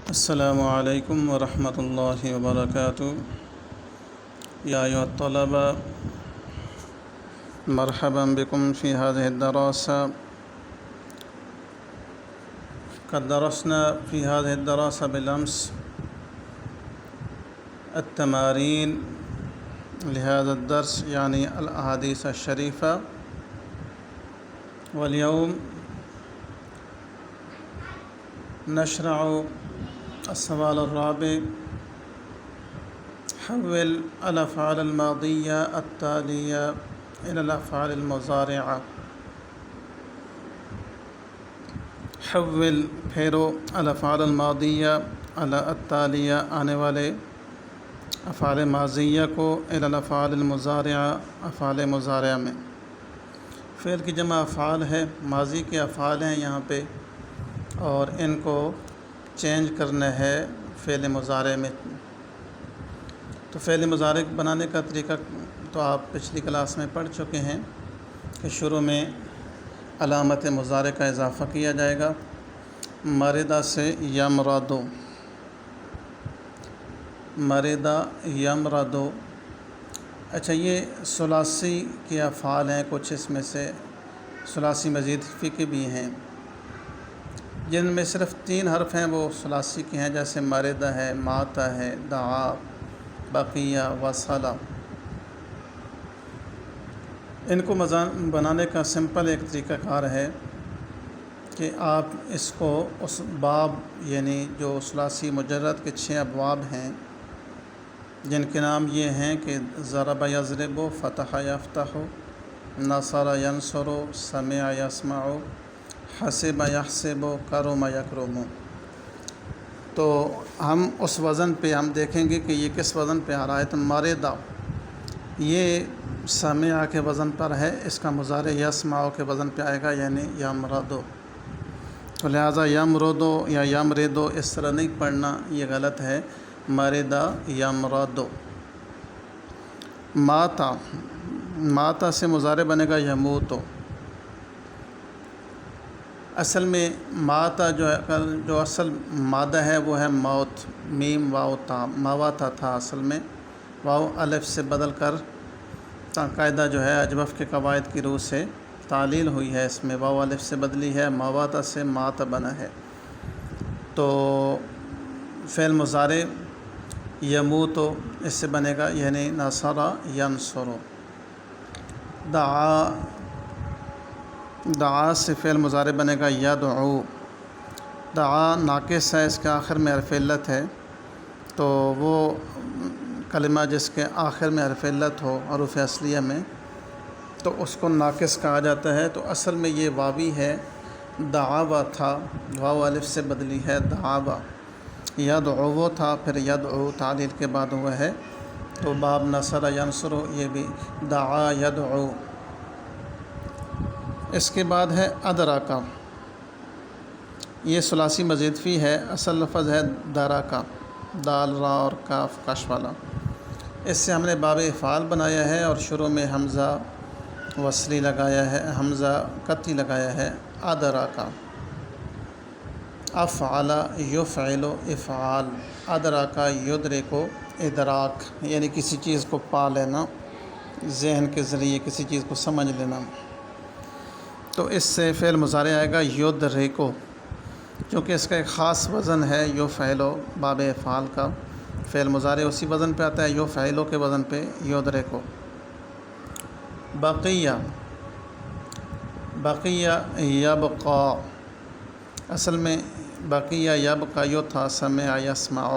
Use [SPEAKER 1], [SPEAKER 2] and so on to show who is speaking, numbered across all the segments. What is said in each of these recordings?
[SPEAKER 1] السلام علیکم ورحمۃ اللہ وبرکاتہ۔ یا ایھا الطلبہ، مرحبا بکم فی هذه الدراسة۔ قد درسنا في هذه الدراسة بالأمس التمارين لهذا الدرس، يعني الأحاديث الشريفة، واليوم نشرع السؤال الرابع: حول الأفعال الماضية التالية إلى الأفعال المضارعة۔ حول پھیرو الافعال الماضیہ التالیہ آنے والے افعال ماضیہ کو الی الافعال المضارعہ افعال مضارعہ میں۔ فعل کی جمع افعال ہے، ماضی کے افعال ہیں یہاں پہ، اور ان کو چینج کرنا ہے فعل مضارع میں۔ تو فعل مضارع بنانے کا طریقہ تو آپ پچھلی کلاس میں پڑھ چکے ہیں کہ شروع میں علامت مضارع کا اضافہ کیا جائے گا۔ مردہ سے یمردو، مردہ یمردو۔ اچھا، یہ ثلاثی کے افعال ہیں، کچھ اس میں سے ثلاثی مزید فی بھی ہیں، جن میں صرف 3 حرف ہیں وہ ثلاثی کے ہیں، جیسے مردہ ہے، ماتا ہے، دعا، بقیہ، وصلہ۔ ان کو بنانے کا سمپل ایک طریقہ کار ہے کہ آپ اس کو اس باب، یعنی جو ثلاثی مجرد کے 6 ابواب ہیں، جن کے نام یہ ہیں کہ ضرب یضرب، فتح یفتح، نصر ینصر، سمع یسمع، حسب یحسب، کرم یکرم۔ تو ہم اس وزن پہ ہم دیکھیں گے کہ یہ کس وزن پہ آ رہا ہے۔ تو مردہ یہ سمع کے وزن پر ہے، اس کا مضارع یسمع کے وزن پہ آئے گا، یعنی یمردو۔ تو لہٰذا یمردو یا یمردو اس طرح نہیں پڑھنا، یہ غلط ہے۔ مردہ یمردو۔ ماتا، ماتا سے مضارع بنے گا یموتو۔ اصل میں ماتا جو اصل مادہ ہے وہ ہے موت، میم واو تا، مواتا تھا اصل میں، واو الف سے بدل کر قاعدہ جو ہے اجوف کے قواعد کی روح سے تعلیل ہوئی ہے، اس میں واو الف سے بدلی ہے، مواتا سے ماتا بنا ہے۔ تو فعل مضارع یموتو اس سے بنے گا، یعنی نصر ینصر۔ دعا، دعا سے فعل مضارع بنے گا یدعو۔ دعا ناقص ہے، اس کے آخر میں حرف علت ہے، تو وہ کلمہ جس کے آخر میں حرف علت ہو حروف اصلیہ میں، تو اس کو ناقص کہا جاتا ہے۔ تو اصل میں یہ واوی ہے، دعوا تھا، واو الف سے بدلی ہے دعوا۔ یدعو تھا، پھر یدعو تعلیل کے بعد ہوا ہے، تو باب نصر ینصر، یہ بھی دعا یدعو۔ اس کے بعد ہے ادراکا، یہ ثلاثی مزید فی ہے، اصل لفظ ہے دراکا، دال را اور کاف کش والا۔ اس سے ہم نے باب افعال بنایا ہے، اور شروع میں حمزہ وصلی لگایا ہے، حمزہ قطعی لگایا ہے، ادراکا۔ افعل یفعل افعال، ادراکا یدرکو ادراک، یعنی کسی چیز کو پا لینا، ذہن کے ذریعے کسی چیز کو سمجھ لینا۔ تو اس سے فعل مضارع آئے گا یدرکو، کیونکہ اس کا ایک خاص وزن ہے یفعلو، باب افعال کا فعل مضارع اسی وزن پہ آتا ہے، یفعلو کے وزن پہ یدرکو۔ بقیہ، بقیہ یبقا، اصل میں بقیہ یبقا یو تھا، سمع یسمع،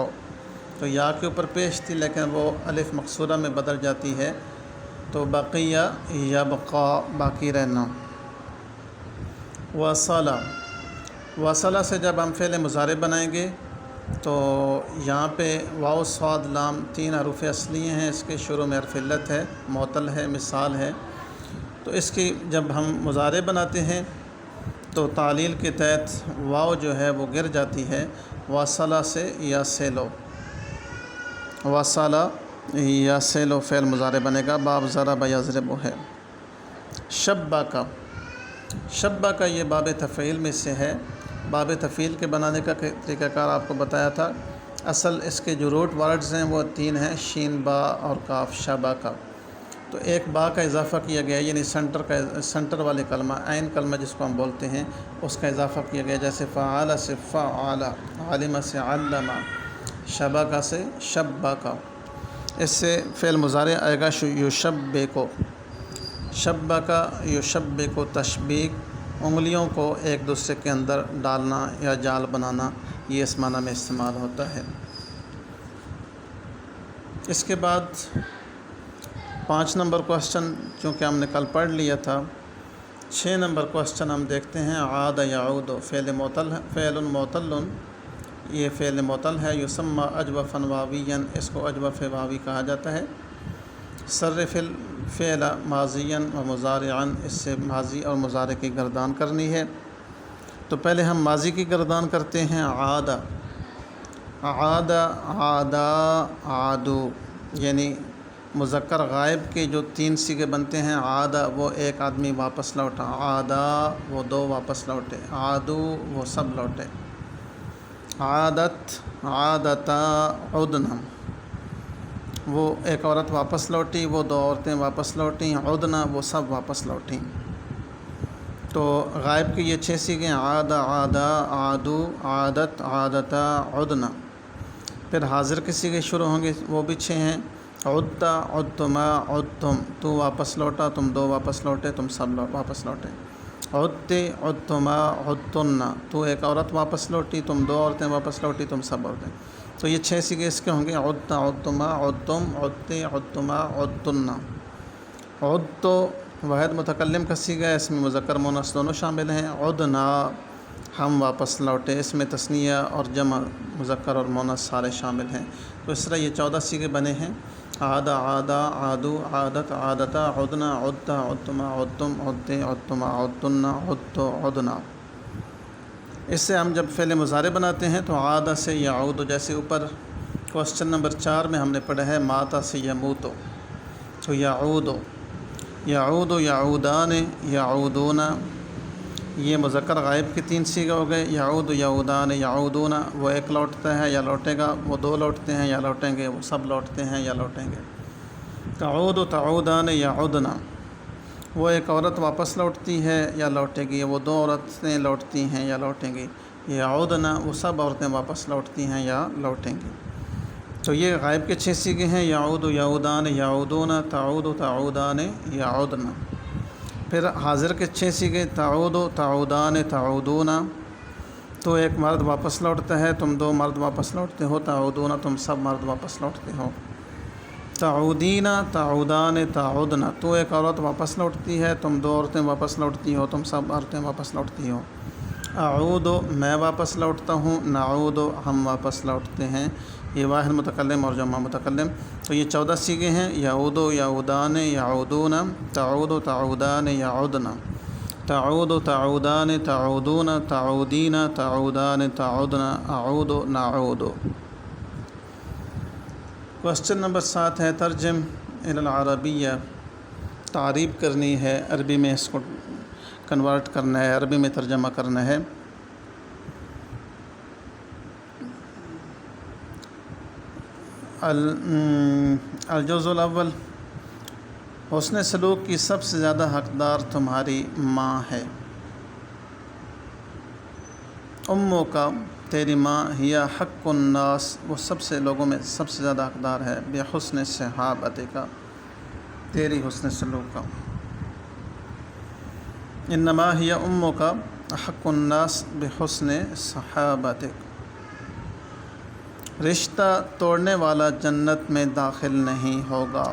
[SPEAKER 1] تو یا کے اوپر پیش تھی لیکن وہ الف مقصورہ میں بدل جاتی ہے، تو بقیہ یبقا، باقی رہنا۔ وصلہ، وصلہ سے جب ہم فعل مضارع بنائیں گے تو یہاں پہ واو صاد لام 3 حروف اصلیہ ہیں، اس کے شروع میں حرف علت ہے، معطل ہے، مثال ہے۔ تو اس کی جب ہم مضارع بناتے ہیں تو تعلیل کے تحت واو جو ہے وہ گر جاتی ہے، وصلہ سے یصلو، وصلہ یصلو فعل مضارع بنے گا، باب ضرب یضرب ہے۔ شبہ کا، شبہ کا یہ باب تفعیل میں سے ہے، باب تفعیل کے بنانے کا طریقہ کار آپ کو بتایا تھا۔ اصل اس کے جو روٹ ورڈز ہیں وہ 3 ہیں، شین، با اور کاف، شبا کا۔ تو ایک با کا اضافہ کیا گیا، یعنی سنٹر والے کلمہ، عین کلمہ جس کو ہم بولتے ہیں، اس کا اضافہ کیا گیا، جیسے فعال سے فعال، عالم سے علم، شبکہ سے شبکہ۔ اس سے فعل مضارع آئے گا یشبکو، شبکہ یشبکو، تشبیک، انگلیوں کو ایک دوسرے کے اندر ڈالنا یا جال بنانا، یہ اس معنی میں استعمال ہوتا ہے۔ اس کے بعد 5 نمبر کوسچن چونکہ ہم نے کل پڑھ لیا تھا، 6 نمبر کوسچن ہم دیکھتے ہیں۔ عاد یعود، فعل معتل، یہ فعل معتل ہے، یسمى اجوفا واویا، اس کو اجوف واوی کہا جاتا ہے۔ صرف الفعل ماضیا و مضارعا، اس سے ماضی اور مضارع کی گردان کرنی ہے۔ تو پہلے ہم ماضی کی گردان کرتے ہیں۔ عاد، عاد، عادا، عادو، یعنی مذکر غائب کے جو 3 صیغے بنتے ہیں۔ عاد وہ ایک آدمی واپس لوٹا، عادا وہ 2 واپس لوٹے، عادو وہ سب لوٹے۔ عادت، عادتا، عدنا وہ ایک عورت واپس لوٹی، وہ 2 عورتیں واپس لوٹیں، عدنا وہ سب واپس لوٹیں۔ تو غائب کے یہ 6 صیغے ہیں، عاد، عادا، عادو، عادت، عادتا، عدنا۔ پھر حاضر کے صیغے شروع ہوں گے، وہ بھی 6 ہیں۔ عدتا، عدتما، عدتم، تو واپس لوٹا، تم 2 واپس لوٹے، تم سب واپس لوٹے۔ عدتے، عدتما، عدتن، تو ایک عورت واپس لوٹی، تم 2 عورتیں واپس لوٹی، تم سب عورتیں۔ تو یہ 6 صیغے اس کے ہوں گے، عدتا، عدتما، عدتم، عدتے، عدتما، عدتن۔ عدتو واحد متکلم کا صیغہ ہے، اس میں مذکر مؤنث دونوں شامل ہیں۔ عدنا ہم واپس لوٹے، اس میں تثنیہ اور جمع مذکر اور مؤنث سارے شامل ہیں۔ تو اس طرح یہ 14 صیغے بنے ہیں۔ عاد، عادا، عادو، عادت، عادتا، عدنا، عدتا، عدتما، عدتم، عدتے، عدتما، عدتن، عدتو، عدنا۔ اس سے ہم جب فعل مضارع بناتے ہیں تو عاد سے یعود، جیسے اوپر کوسچن نمبر 4 میں ہم نے پڑھا ہے، ماتا سے یموتو، تو یعود، یعود، یعودان، یعودون، یہ مذکر غائب کے 3 صیغے ہو گئے۔ یعود، یعودان، یعودون، وہ ایک لوٹتا ہے یا لوٹے گا، وہ 2 لوٹتے ہیں یا لوٹیں گے، وہ سب لوٹتے ہیں یا لوٹیں گے۔ تعود، تعودان، یعودنا، وہ ایک عورت واپس لوٹتی ہے یا لوٹے گی، وہ 2 عورتیں لوٹتی ہیں یا لوٹیں گی۔ یعودنا، وہ سب عورتیں واپس لوٹتی ہیں یا لوٹیں گی۔ تو یہ غائب کے 6 صیغے ہیں، یعود، یعودان، یعودون، تعود، تعودان، یعودنا۔ پھر حاضر کے 6 صیغے، تعود، تعودان، تعودون، تو ایک مرد واپس لوٹتا ہے، تم 2 مرد واپس لوٹتے ہو، تعودون، تم سب مرد واپس لوٹتے ہو۔ تعودین، تعودان، تعودنا، تو ایک عورت واپس لوٹتی ہے، تم 2 عورتیں واپس لوٹتی ہو، تم سب عورتیں واپس لوٹتی ہو۔ اعود، میں واپس لوٹتا ہوں، نعود، ہم واپس لوٹتے ہیں۔ یہ واحد متکلم اور جمع متکلم۔ تو یہ 14 صیغے ہیں، یعود، یعودان، یعودون، تعود، تعودان، یعودنا، تعود، تعودان، تعودون، تعودین، تعودان، تعودنا، اعود، نعود۔ کوسچن نمبر 7 ہے، ترجم الی العربیہ، تعریب کرنی ہے، عربی میں اس کو کنورٹ کرنا ہے، عربی میں ترجمہ کرنا ہے۔ الجزء الاول، حسن سلوک کی سب سے زیادہ حقدار تمہاری ماں ہے۔ امو کا، تیری ماں، ہی حق الناس، وہ سب سے لوگوں میں سب سے زیادہ حقدار ہے، بحسن صحابتک، تیری حسن سلوک کا۔ انما ہی امو کا حق الناس بحسن صحابتک، رشتہ توڑنے والا جنت میں داخل نہیں ہوگا۔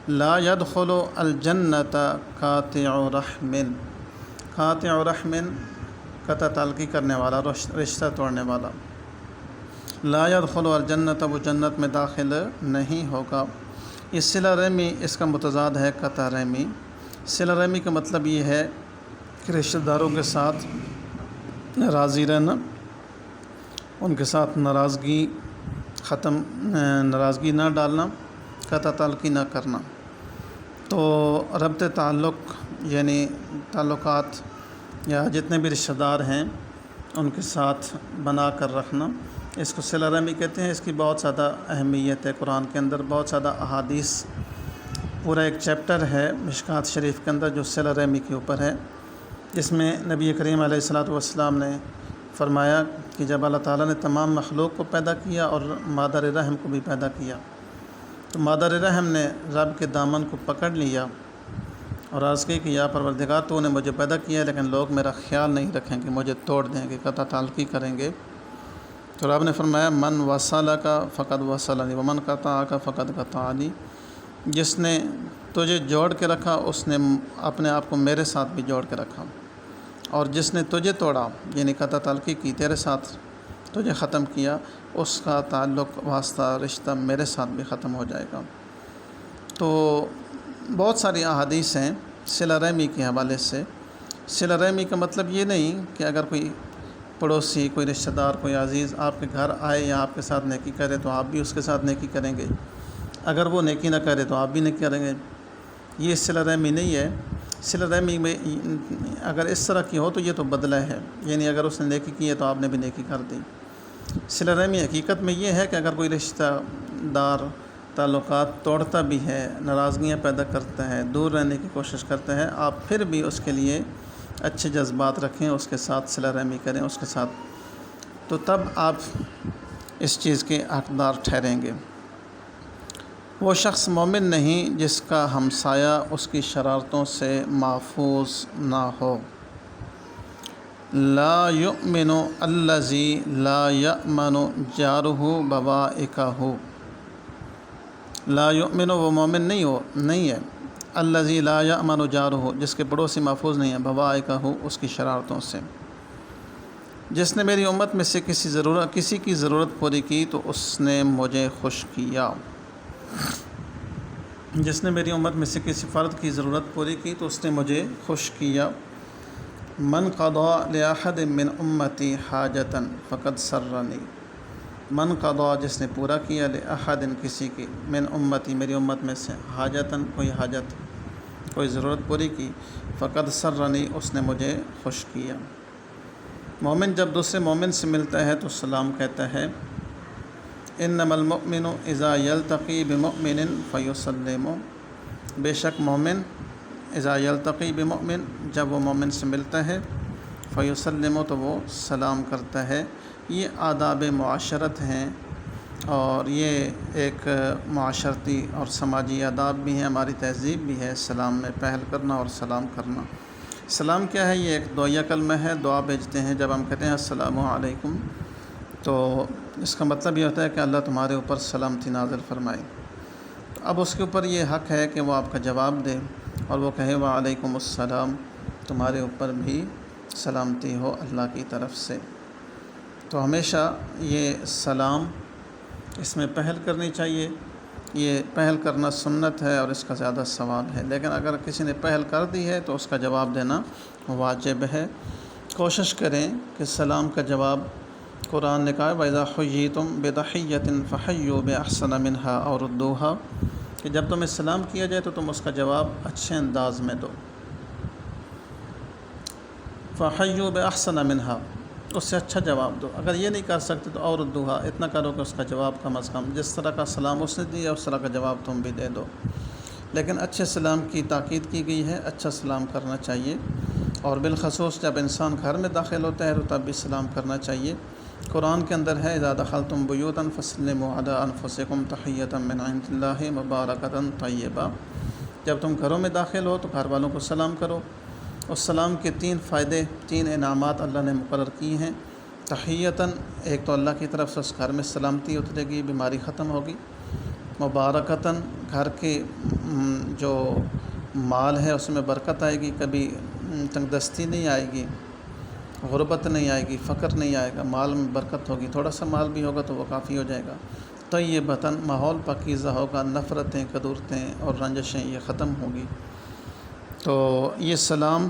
[SPEAKER 1] لا يدخل الجنت قاطع رحم، قاطع رحم قطع تعلقی کرنے والا، رشتہ توڑنے والا۔ لا يدخل الجنت، وہ جنت میں داخل نہیں ہوگا۔ یہ صلہ رحمی اس کا متضاد ہے قطع رحمی۔ صلہ رحمی کا مطلب یہ ہے کہ رشتہ داروں کے ساتھ راضی رہنا، ان کے ساتھ ناراضگی ناراضگی نہ ڈالنا، قطع تعلقی نہ کرنا۔ تو ربط تعلق یعنی تعلقات یا جتنے بھی رشتہ دار ہیں ان کے ساتھ بنا کر رکھنا، اس کو صلہ رحمی کہتے ہیں۔ اس کی بہت زیادہ اہمیت ہے، قرآن کے اندر بہت زیادہ احادیث، پورا ایک چیپٹر ہے مشکوٰۃ شریف کے اندر جو صلہ رحمی کے اوپر ہے، جس میں نبی کریم علیہ الصلاۃ والسلام نے فرمایا کہ جب اللہ تعالیٰ نے تمام مخلوق کو پیدا کیا اور مادر رحم کو بھی پیدا کیا، تو مادر رحم نے رب کے دامن کو پکڑ لیا اور عرض کی کہ یا پروردگار، تو نے مجھے پیدا کیا لیکن لوگ میرا خیال نہیں رکھیں گے، مجھے توڑ دیں گے، قطع تعلقی کریں گے۔ تو رب نے فرمایا من وصلک فقد وصلنی ومن قطعک فقد قطعنی، جس نے تجھے جوڑ کے رکھا اس نے اپنے آپ کو میرے ساتھ بھی جوڑ کے رکھا، اور جس نے تجھے توڑا یعنی قطع تعلقی کی، تیرے ساتھ تجھے ختم کیا، اس کا تعلق، واسطہ، رشتہ میرے ساتھ بھی ختم ہو جائے گا۔ تو بہت ساری احادیث ہیں صلہ رحمی کے حوالے سے۔ صلہ رحمی کا مطلب یہ نہیں کہ اگر کوئی پڑوسی، کوئی رشتہ دار، کوئی عزیز آپ کے گھر آئے یا آپ کے ساتھ نیکی کرے تو آپ بھی اس کے ساتھ نیکی کریں گے، اگر وہ نیکی نہ کرے تو آپ بھی نیکی کریں گے، یہ صلہ رحمی نہیں ہے۔ صلہ رحمی میں اگر اس طرح کی ہو تو یہ تو بدلہ ہے، یعنی اگر اس نے نیکی کی ہے تو آپ نے بھی نیکی کر دی۔ صلہ رحمی حقیقت میں یہ ہے کہ اگر کوئی رشتہ دار تعلقات توڑتا بھی ہے، ناراضگیاں پیدا کرتا ہے، دور رہنے کی کوشش کرتا ہے، آپ پھر بھی اس کے لیے اچھے جذبات رکھیں، اس کے ساتھ صلہ رحمی کریں اس کے ساتھ، تو تب آپ اس چیز کے حقدار ٹھہریں گے۔ وہ شخص مومن نہیں جس کا ہمسایہ اس کی شرارتوں سے محفوظ نہ ہو۔ لا یؤمن الذی لا یأمن جارہ بوائقہ، لا یؤمن وہ مومن نہیں ہے، الذی لا یأمن جارہ جس کے پڑوسی محفوظ نہیں ہیں، بوائقہ اس کی شرارتوں سے۔ جس نے میری امت میں سے کسی کی ضرورت پوری کی تو اس نے مجھے خوش کیا، جس نے میری امت میں سے کسی فرد کی ضرورت پوری کی تو اس نے مجھے خوش کیا۔ من قضى لأحد من امتی حاجتا فقد سرنی، من قضى جس نے پورا کیا، لأحد کسی کی، من امتی میری امت میں سے، حاجتاً کوئی حاجت، کوئی ضرورت پوری کی، فقد سرنی اس نے مجھے خوش کیا۔ مومن جب دوسرے مومن سے ملتا ہے تو سلام کہتا ہے۔ انما المؤمن اذا یلتقی بمؤمن فیسلم، بے شک مومن اذا یلتقی بمؤمن جب وہ مومن سے ملتا ہے، فیسلم تو وہ سلام کرتا ہے۔ یہ آداب معاشرت ہیں اور یہ ایک معاشرتی اور سماجی آداب بھی ہیں، ہماری تہذیب بھی ہے سلام میں پہل کرنا اور سلام کرنا۔ سلام کیا ہے؟ یہ ایک دعائیہ کلمہ ہے، دعا بھیجتے ہیں جب ہم کہتے ہیں السلام علیکم، تو اس کا مطلب یہ ہوتا ہے کہ اللہ تمہارے اوپر سلامتی نازل فرمائے۔ اب اس کے اوپر یہ حق ہے کہ وہ آپ کا جواب دے اور وہ کہے وعلیکم السلام، تمہارے اوپر بھی سلامتی ہو اللہ کی طرف سے۔ تو ہمیشہ یہ سلام، اس میں پہل کرنی چاہیے، یہ پہل کرنا سنت ہے اور اس کا زیادہ ثواب ہے، لیکن اگر کسی نے پہل کر دی ہے تو اس کا جواب دینا واجب ہے۔ کوشش کریں کہ سلام کا جواب، قرآن نے کہا وَإِذَا حُيِّيتُم بِتَحِيَّةٍ فَحَيُّوا بِأَحْسَنَ مِنْهَا أَوْ رُدُّوهَا، کہ جب تمہیں سلام کیا جائے تو تم اس کا جواب اچھے انداز میں دو۔ فَحَيُّوا بِأَحْسَنَ مِنْهَا، اس سے اچھا جواب دو۔ اگر یہ نہیں کر سکتے تو اور ردوہا، اتنا کرو کہ اس کا جواب کم از کم جس طرح کا سلام اس نے دیا اس طرح کا جواب تم بھی دے دو، لیکن اچھے سلام کی تاکید کی گئی ہے، اچھا سلام کرنا چاہیے، اور بالخصوص جب انسان گھر میں داخل ہوتا ہے تو تب بھی سلام کرنا چاہیے۔ قرآن کے اندر ہے اذا دخلتم بیوتا فسلموا علی انفسکم تحیۃ من عند اللہ مبارکۃ طیبہ، جب تم گھروں میں داخل ہو تو گھر والوں کو سلام کرو۔ اس سلام کے 3 فائدے، 3 انعامات اللہ نے مقرر کیے ہیں۔ تحیۃً، ایک تو اللہ کی طرف سے اس گھر میں سلامتی اترے گی، بیماری ختم ہوگی۔ مبارکتاً، گھر کے جو مال ہے اس میں برکت آئے گی، کبھی تنگ دستی نہیں آئے گی، غربت نہیں آئے گی، فقر نہیں آئے گا، مال میں برکت ہوگی، تھوڑا سا مال بھی ہوگا تو وہ کافی ہو جائے گا۔ طیبۃً، ماحول پاکیزہ ہوگا، نفرتیں، کدورتیں اور رنجشیں یہ ختم ہوگی۔ تو یہ سلام،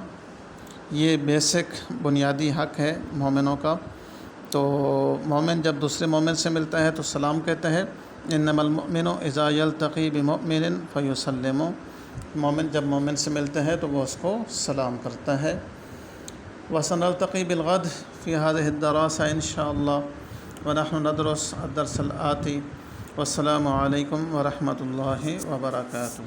[SPEAKER 1] یہ بیسک بنیادی حق ہے مومنوں کا۔ تو مومن جب دوسرے مومن سے ملتا ہے تو سلام کہتا ہے۔ انما المؤمن اذا یلتقی بمؤمن فیسلم، مومن جب مومن سے ملتا ہے تو وہ اس کو سلام کرتا ہے۔ وسنلتقي بالغد في هذه الدراسة إن شاء الله ونحن ندرس الدرس الآتي. والسلام عليكم ورحمة الله وبركاته.